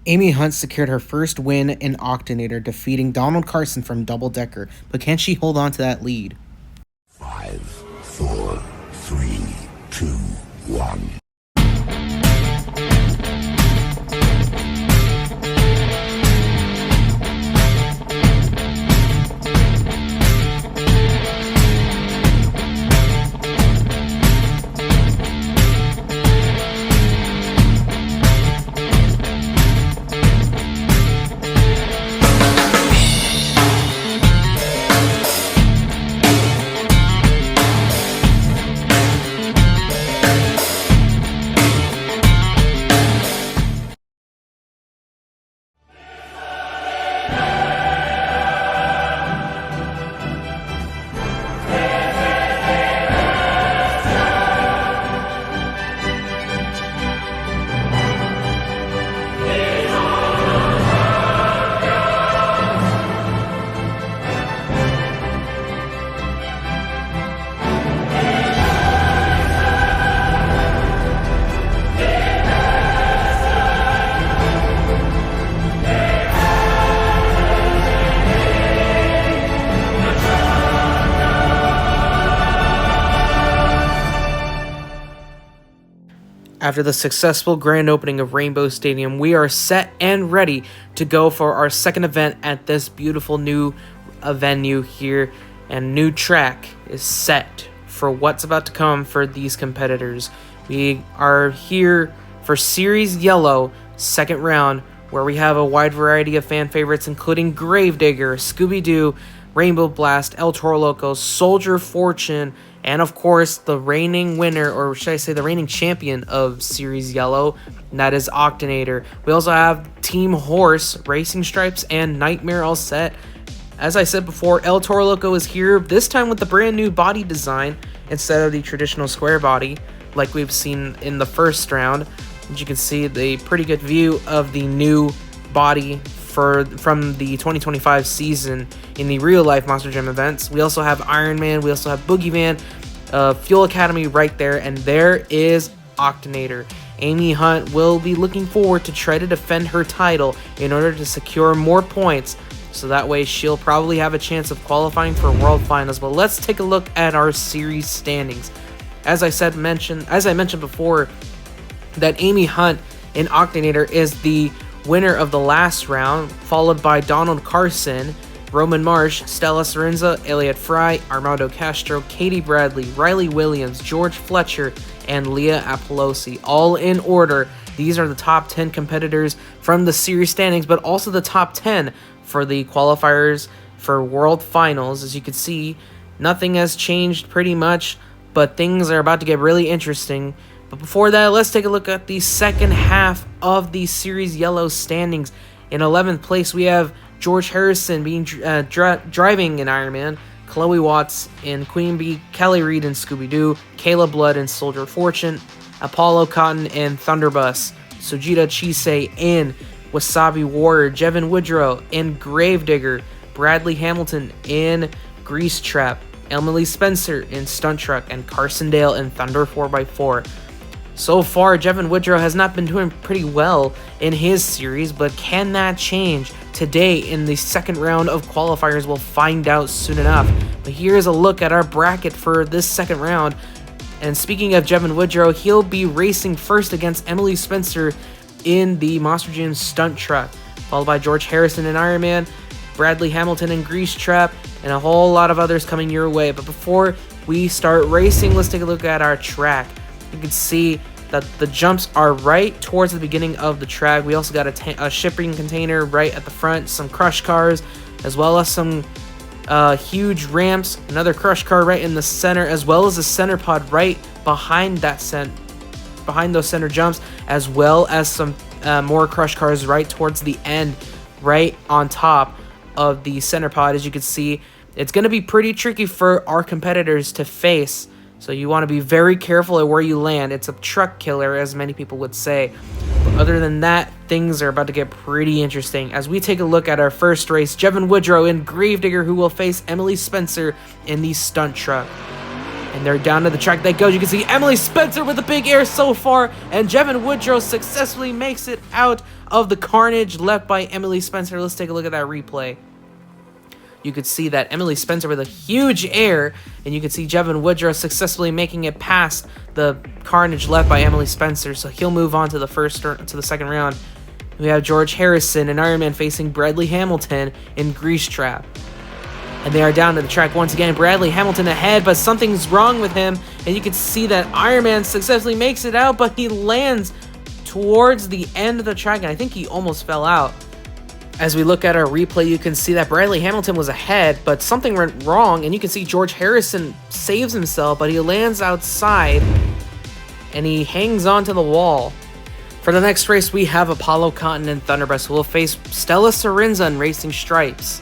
Aimee Hunt secured her first win in Octanator, defeating Donald Carson from Double Decker, but can she hold on to that lead? 5, 4, 3, 2, 1. After the successful grand opening of Rainbow Stadium, we are set and ready to go for our second event at this beautiful new venue here, and new track is set for what's about to come for these competitors. We are here for Series Yellow second round, where we have a wide variety of fan favorites including Gravedigger, Scooby-Doo, Rainbow Blast, El Toro Loco, Soldier Fortune, and of course the reigning winner, or should I say the reigning champion of Series Yellow, and that is Octanator. We also have Team Horse, Racing Stripes, and Nightmare all set. As I said before, El Toro Loco is here, this time with the brand new body design instead of the traditional square body like we've seen in the first round. As you can see, the pretty good view of the new body from the 2025 season in the real life Monster Jam events. We also have Iron Man, we also have Boogeyman, Fuel Academy right there, and there is Octanator. Aimee Hunt will be looking forward to try to defend her title in order to secure more points, so that way she'll probably have a chance of qualifying for World Finals. But let's take a look at our series standings. As I mentioned before, that Aimee Hunt in Octanator is the winner of the last round, followed by Donald Carson, Roman Marsh, Stella Sorenza, Elliot Fry, Armando Castro, Katie Bradley, Riley Williams, George Fletcher, and Leah Apollosi, all in order. These are the top 10 competitors from the series standings, but also the top 10 for the qualifiers for World Finals. As you can see, nothing has changed pretty much, but things are about to get really interesting. But before that, let's take a look at the second half of the Series Yellow standings. In 11th place, we have George Harrison driving in Iron Man, Chloe Watts in Queen Bee, Kelly Reed in Scooby-Doo, Kayla Blood in Soldier Fortune, Apollo Cotton in Thunderbus, Sujita Chise in Wasabi Warrior, Jevin Woodrow in Gravedigger, Bradley Hamilton in Grease Trap, Emily Spencer in Stunt Truck, and Carson Dale in Thunder 4x4. So far, Jevin Woodrow has not been doing pretty well in his series, but can that change? Today, in the second round of qualifiers, we'll find out soon enough. But here's a look at our bracket for this second round. And speaking of Jevin Woodrow, he'll be racing first against Emily Spencer in the Monster Jam Stunt Truck, followed by George Harrison in Iron Man, Bradley Hamilton in Grease Trap, and a whole lot of others coming your way. But before we start racing, let's take a look at our track. You can see that the jumps are right towards the beginning of the track. We also got a shipping container right at the front, some crush cars, as well as some huge ramps, another crush car right in the center, as well as a center pod right behind behind those center jumps, as well as some more crush cars right towards the end, right on top of the center pod. As you can see, it's going to be pretty tricky for our competitors to face, so you want to be very careful at where you land. It's a truck killer, as many people would say. But other than that, things are about to get pretty interesting as we take a look at our first race. Jevin Woodrow in Gravedigger, who will face Emily Spencer in the Stunt Truck. And they're down to the track they go. You can see Emily Spencer with a big air so far, and Jevin Woodrow successfully makes it out of the carnage left by Emily Spencer. Let's take a look at that replay. You could see that Emily Spencer with a huge air, and you could see Jevin Woodrow successfully making it past the carnage left by Emily Spencer, so he'll move on to the second round. We have George Harrison and Iron Man facing Bradley Hamilton in Grease Trap. And they are down to the track once again. Bradley Hamilton ahead, but something's wrong with him, and you can see that Iron Man successfully makes it out, but he lands towards the end of the track, and I think he almost fell out. As we look at our replay, you can see that Bradley Hamilton was ahead, but something went wrong, and you can see George Harrison saves himself, but he lands outside, and he hangs onto the wall. For the next race, we have Apollo Cotton and Thunderburst, who will face Stella Sorenza in Racing Stripes.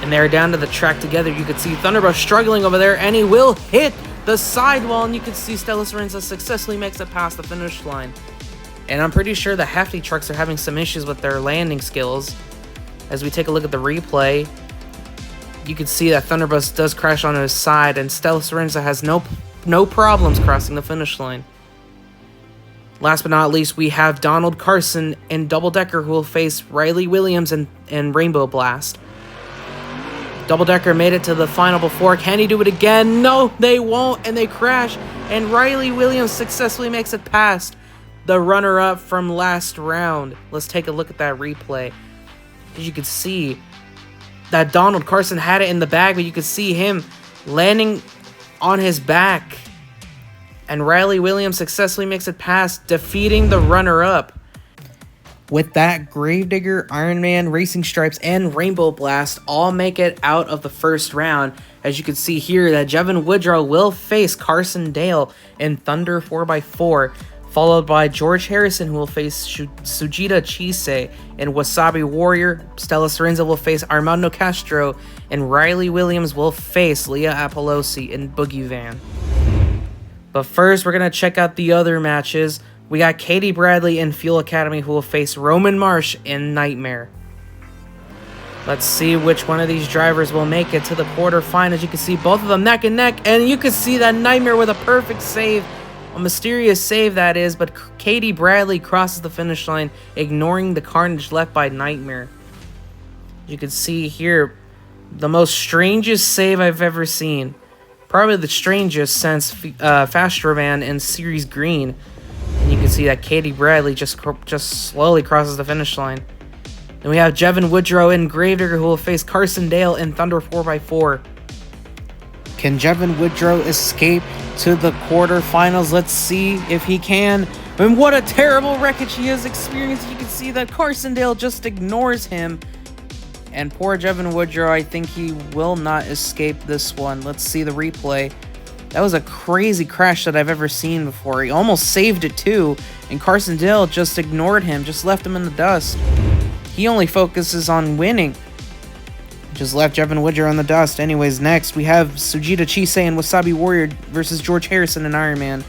And they're down to the track together. You can see Thunderburst struggling over there, and he will hit the sidewall, and you can see Stella Sorenza successfully makes it past the finish line. And I'm pretty sure the Hefty trucks are having some issues with their landing skills. As we take a look at the replay, you can see that Thunderburst does crash on his side, and Stella Sorenza has no problems crossing the finish line. Last but not least, we have Donald Carson and Double Decker, who will face Riley Williams and Rainbow Blast. Double Decker made it to the final before. Can he do it again? No, they won't, and they crash. And Riley Williams successfully makes it past the runner-up from last round. Let's take a look at that replay. As you can see that Donald Carson had it in the bag, but you could see him landing on his back. And Riley Williams successfully makes it past, defeating the runner-up. With that, Gravedigger, Iron Man, Racing Stripes, and Rainbow Blast all make it out of the first round. As you can see here, that Jevin Woodrow will face Carson Dale in Thunder 4x4, followed by George Harrison, who will face Sujita Chise in Wasabi Warrior. Stella Sorenza will face Armando Castro, and Riley Williams will face Leah Apollosi in Boogie Van. But first, we're going to check out the other matches. We got Katie Bradley in Fuel Academy, who will face Roman Marsh in Nightmare. Let's see which one of these drivers will make it to the quarterfinals. You can see both of them neck and neck, and you can see that Nightmare with a perfect save. A mysterious save, that is, but Katie Bradley crosses the finish line, ignoring the carnage left by Nightmare. You can see here the most strangest save I've ever seen. Probably the strangest since Fastrovan in Series Green. And you can see that Katie Bradley just slowly crosses the finish line. Then we have Jevin Woodrow in Gravedigger, who will face Carson Dale in Thunder 4x4. Can Jevin Woodrow escape to the quarterfinals? Let's see if he can. And what a terrible wreckage he has experienced. You can see that Carson Dale just ignores him. And poor Jevin Woodrow, I think he will not escape this one. Let's see the replay. That was a crazy crash that I've ever seen before. He almost saved it too, and Carson Dale just ignored him, just left him in the dust. He only focuses on winning. Just left Jevin Woodrow in the dust. Anyways, next we have Sujita Chise and Wasabi Warrior versus George Harrison and Iron Man.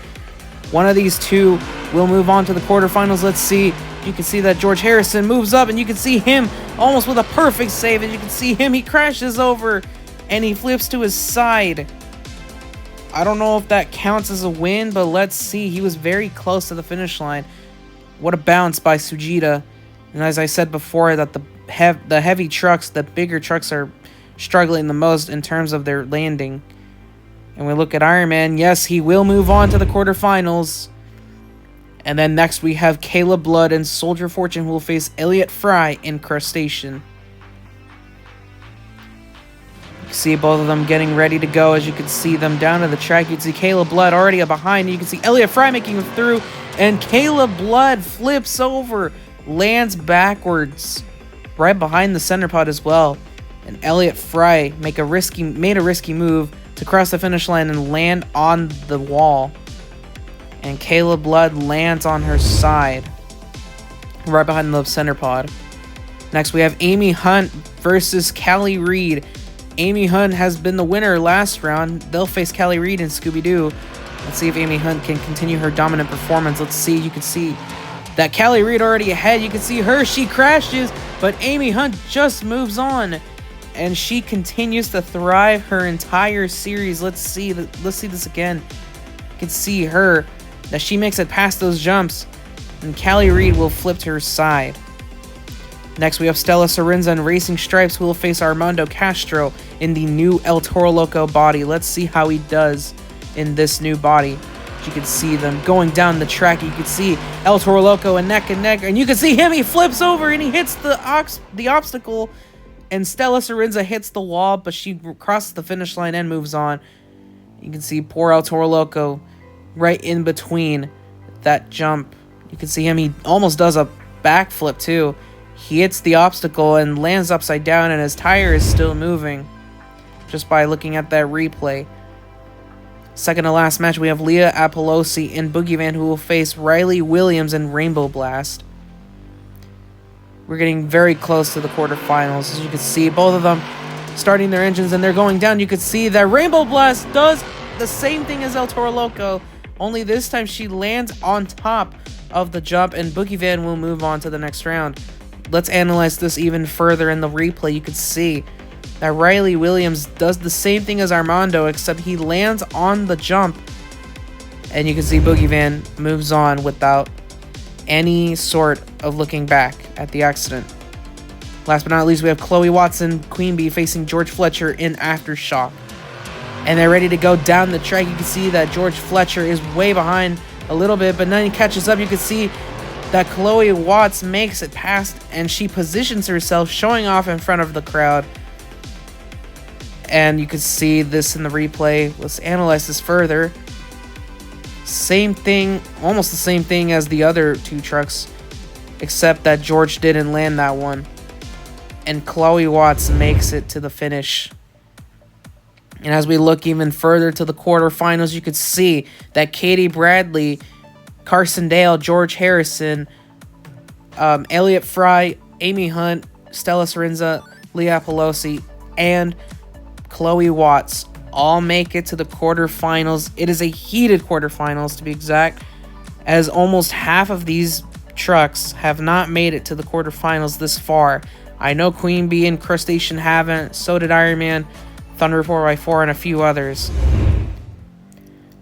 One of these two will move on to the quarterfinals. Let's see. You can see that George Harrison moves up, and you can see him almost with a perfect save. And you can see him, he crashes over, and he flips to his side. I don't know if that counts as a win, but let's see. He was very close to the finish line. What a bounce by Sujita. And as I said before, that the heavy trucks, the bigger trucks, are struggling the most in terms of their landing. And we look at Iron Man. Yes, he will move on to the quarterfinals. And then next we have Caleb Blood and Soldier Fortune, who will face Elliot Fry in Crustacean. See both of them getting ready to go. As you can see them down to the track, you can see Caleb Blood already behind. You can see Elliot Fry making it through, and Caleb Blood flips over, lands backwards right behind the center pod as well. And Elliot Fry made a risky move to cross the finish line and land on the wall. And Caleb Blood lands on her side right behind the center pod. Next we have Aimee Hunt versus Callie Reed. Aimee Hunt has been the winner last round. They'll face Callie Reed and Scooby-Doo. Let's see if Aimee Hunt can continue her dominant performance. Let's see. You can see that Callie Reed already ahead. You can see her. She crashes, but Aimee Hunt just moves on. and she continues to thrive her entire series. Let's see this again. You can see her that she makes it past those jumps, and Callie Reed will flip to her side. Next, we have Stella Sorenza in Racing Stripes, who will face Armando Castro in the new El Toro Loco body. Let's see how he does in this new body. You can see them going down the track. You can see El Toro Loco and neck, and you can see him. He flips over and he hits the obstacle, and Stella Sorenza hits the wall, but she crosses the finish line and moves on. You can see poor El Toro Loco right in between that jump. You can see him. He almost does a backflip too. He hits the obstacle and lands upside down, and his tire is still moving just by looking at that replay. Second to last match, we have Leah Apollosi in Boogie Van, who will face Riley Williams in Rainbow Blast. We're getting very close to the quarterfinals. As you can see, both of them starting their engines and they're going down. You can see that Rainbow Blast does the same thing as El Toro Loco, only this time she lands on top of the jump, and Boogie Van will move on to the next round. Let's analyze this even further in the replay. You can see that Riley Williams does the same thing as Armando, except he lands on the jump, and you can see Boogie Van moves on without any sort of looking back at the accident. Last but not least, we have Chloe Watson, Queen Bee, facing George Fletcher in Aftershock, and they're ready to go down the track. You can see that George Fletcher is way behind a little bit, but then he catches up. You can see that Chloe Watts makes it past, and she positions herself, showing off in front of the crowd. And you can see this in the replay. Let's analyze this further. Same thing, almost the same thing as the other two trucks, except that George didn't land that one. And Chloe Watts makes it to the finish. And as we look even further to the quarterfinals, you could see that Katie Bradley, Carson Dale, George Harrison, Elliott Fry, Aimee Hunt, Stella Sorenza, Leah Pelosi, and Chloe Watts all make it to the quarterfinals. It is a heated quarterfinals, to be exact, as almost half of these trucks have not made it to the quarterfinals this far. I know Queen Bee and Crustacean haven't, so did Ironman, Thunder 4x4, and a few others.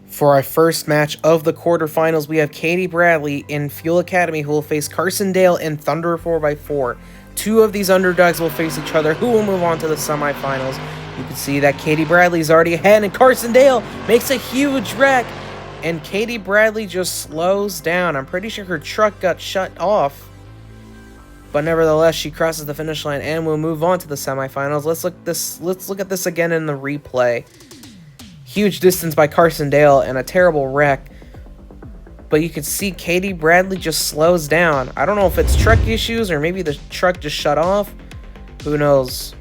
For our first match of the quarterfinals, we have Katie Bradley in Fuel Academy, who will face Carson Dale in Thunder 4x4. Two of these underdogs will face each other, who will move on to the semifinals. You can see that Katie Bradley is already ahead, and Carson Dale makes a huge wreck, and Katie Bradley just slows down. I'm pretty sure her truck got shut off, but nevertheless, she crosses the finish line and will move on to the semifinals. Let's look at this again in the replay. Huge distance by Carson Dale and a terrible wreck. But you can see Katie Bradley just slows down. I don't know if it's truck issues or maybe the truck just shut off. Who knows?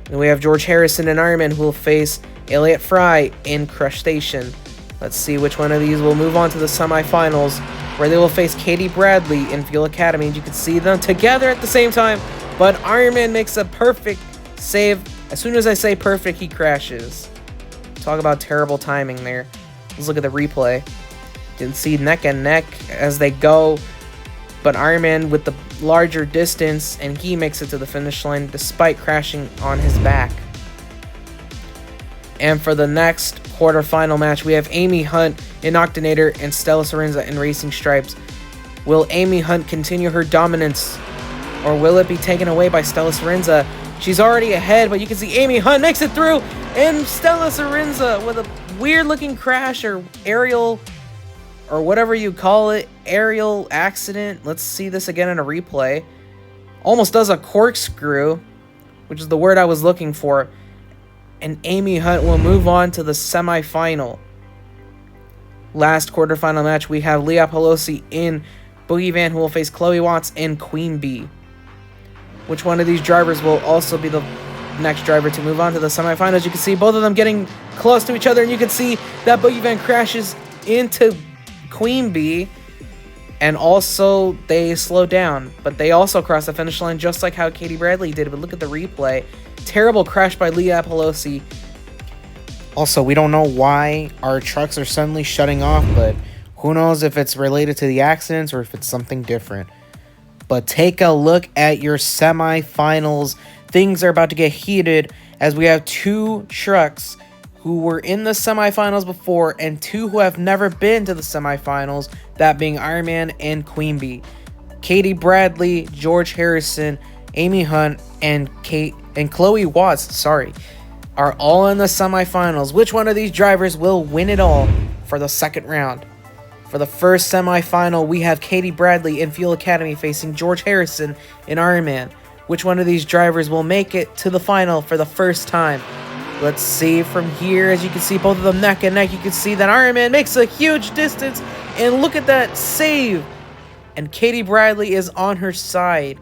And we have George Harrison and Ironman, who will face Elliott Fry in Crush Station. Let's see which one of these will move on to the semifinals, where they will face Katie Bradley in Fuel Academy. And you can see them together at the same time. But Ironman makes a perfect save. As soon as I say perfect, he crashes. Talk about terrible timing there. Let's look at the replay. You can see neck and neck as they go, but Ironman with the larger distance, and he makes it to the finish line despite crashing on his back. And for the next quarterfinal match, we have Aimee Hunt in Octanator and Stella Sorenza in Racing Stripes. Will Aimee Hunt continue her dominance, or will it be taken away by Stella Sorenza? She's already ahead, but you can see Aimee Hunt makes it through, and Stella Sorenza with a weird-looking crash or aerial, or whatever you call it, aerial accident. Let's see this again in a replay. Almost does a corkscrew, which is the word I was looking for, and Aimee Hunt will move on to the semifinal. Last quarterfinal match, we have Leah Pelosi in Boogie Van, who will face Chloe Watts in Queen Bee. Which one of these drivers will also be the next driver to move on to the semifinals? You can see both of them getting close to each other, and you can see that Boogie Van crashes into Queen Bee, and also they slow down, but they also cross the finish line just like how Katie Bradley did. But look at the replay. Terrible crash by Leah Pelosi. Also, we don't know why our trucks are suddenly shutting off, but who knows if it's related to the accidents or if it's something different. But take a look at your semifinals things are about to get heated as we have two trucks who were in the semifinals before and two who have never been to the semifinals, that being Iron Man and Queen Bee. Katie Bradley, George Harrison, Aimee Hunt, and Chloe Watts, are all in the semifinals. Which one of these drivers will win it all for the second round? For the first semifinal, we have Katie Bradley in Fuel Academy facing George Harrison in Iron Man. Which one of these drivers will make it to the final for the first time? Let's see from here. As you can see, both of them neck and neck. You can see that Iron Man makes a huge distance. And look at that save. And Katie Bradley is on her side.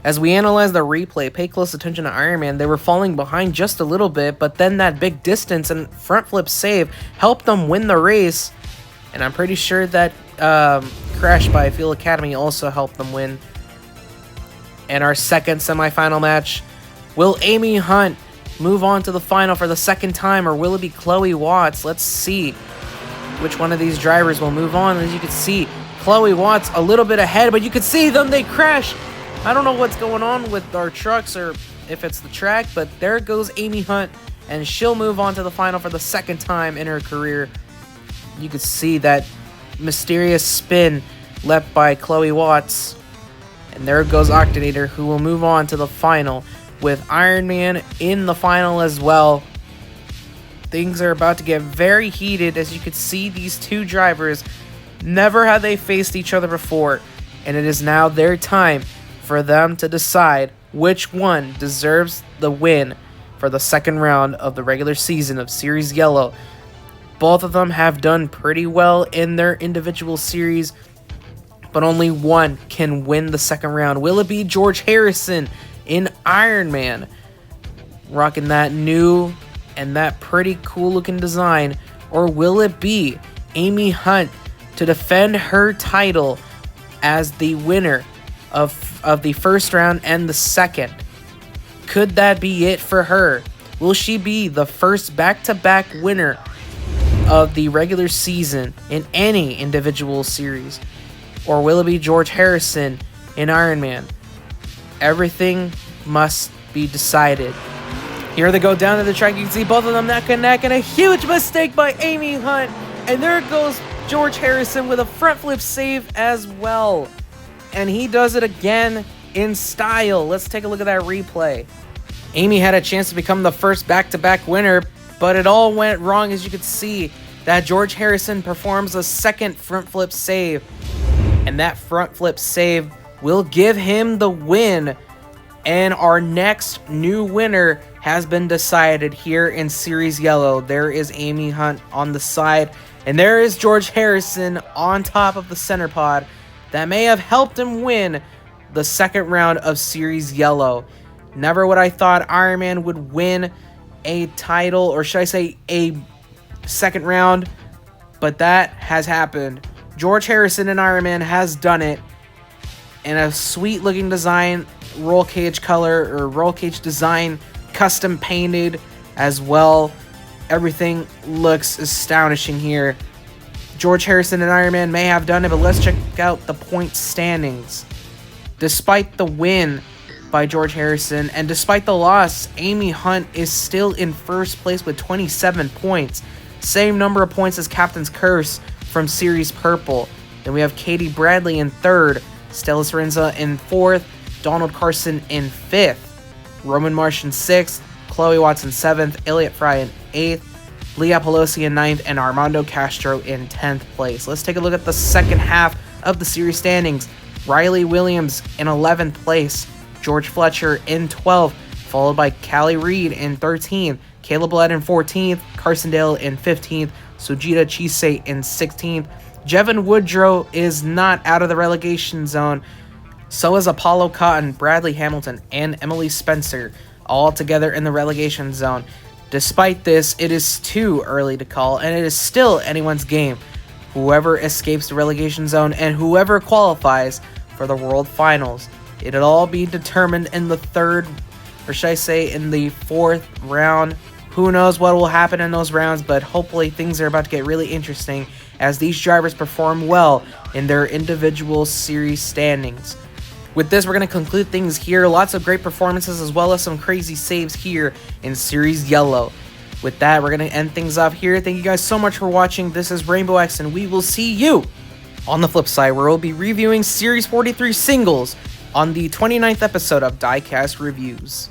As we analyze the replay, pay close attention to Iron Man. They were falling behind just a little bit, but then that big distance and front flip save helped them win the race. And I'm pretty sure that crash by Fuel Academy also helped them win. And our second semifinal match, will Aimee Hunt move on to the final for the second time, or will it be Chloe Watts? Let's see which one of these drivers will move on. As you can see, Chloe Watts a little bit ahead, but you can see them, they crash. I don't know what's going on with our trucks or if it's the track, but there goes Aimee Hunt, and she'll move on to the final for the second time in her career. You can see that mysterious spin left by Chloe Watts. And there goes Octanator, who will move on to the final with Iron Man in the final as well. Things are about to get very heated. As you can see, these two drivers, never have they faced each other before. And it is now their time for them to decide which one deserves the win for the second round of the regular season of Series Yellow. Both of them have done pretty well in their individual series, but only one can win the second round. Will it be George Harrison in Iron Man, rocking that new and that pretty cool looking design, or will it be Aimee Hunt to defend her title as the winner of the first round and the second? Could that be it for her? Will she be the first back-to-back winner of the regular season in any individual series? Or will it be George Harrison in Iron Man? Everything must be decided. Here they go down to the track. You can see both of them neck and neck, and a huge mistake by Aimee Hunt. And there goes George Harrison with a front flip save as well. And he does it again in style. Let's take a look at that replay. Aimee had a chance to become the first back-to-back winner, but it all went wrong. As you can see, that George Harrison performs a second front flip save. And that front flip save will give him the win. And our next new winner has been decided here in Series Yellow. There is Aimee Hunt on the side, and there is George Harrison on top of the center pod. That may have helped him win the second round of Series Yellow. Never would I thought Iron Man would win a title, or should I say a second round, but that has happened. George Harrison in Iron Man has done it in a sweet looking design, roll cage color or roll cage design, custom painted as well. Everything looks astonishing here. George Harrison and Iron Man may have done it, but let's check out the point standings. Despite the win by George Harrison and despite the loss, Aimee Hunt is still in first place with 27 points. Same number of points as Captain's Curse from Series Purple. Then we have Katie Bradley in third, Stella Sorenza in fourth, Donald Carson in fifth, Roman Marsh in sixth, Chloe Watts in seventh, Elliot Fry in eighth, Leah Pelosi in ninth, and Armando Castro in 10th place. Let's take a look at the second half of the series standings. Riley Williams in 11th place, George Fletcher in 12th, followed by Callie Reed in 13th, Caleb Blood in 14th, Carson Dale in 15th, Sujita Chise in 16th. Jevin Woodrow is not out of the relegation zone. So is Apollo Cotton, Bradley Hamilton, and Emily Spencer, all together in the relegation zone. Despite this, it is too early to call, and it is still anyone's game. Whoever escapes the relegation zone and whoever qualifies for the World Finals. It'll all be determined in the third, or should I say in the fourth round. Who knows what will happen in those rounds, but hopefully things are about to get really interesting as these drivers perform well in their individual series standings. With this, we're going to conclude things here. Lots of great performances as well as some crazy saves here in Series Yellow. With that, we're going to end things off here. Thank you guys so much for watching. This is Rainbow X, and we will see you on the flip side, where we'll be reviewing Series 43 singles on the 29th episode of Diecast Reviews.